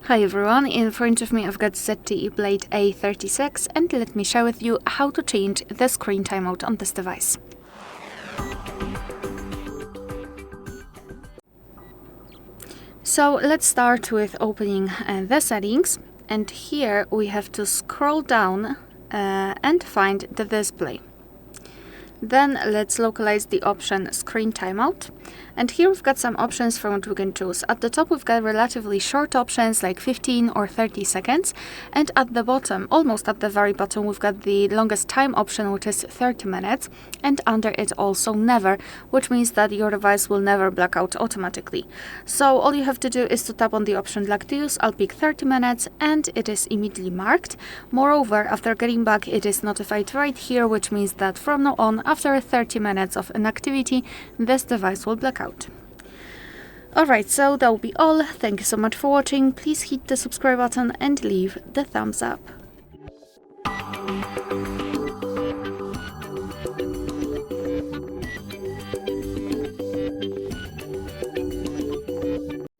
Hi everyone, in front of me I've got ZTE Blade A36 and let me share with you how to change the screen timeout on this device. So let's start with opening the settings, and here we have to scroll down and find the display. Then let's localize the option Screen Timeout. And here we've got some options from what we can choose. At the top we've got relatively short options like 15 or 30 seconds. And at the bottom, almost at the very bottom, we've got the longest time option, which is 30 minutes. And under it also never, which means that your device will never black out automatically. So all you have to do is to tap on the option like to use. I'll pick 30 minutes and it is immediately marked. Moreover, after getting back, it is notified right here, which means that from now on, after 30 minutes of inactivity, this device will black out. Alright, so that will be all. Thank you so much for watching. Please hit the subscribe button and leave the thumbs up.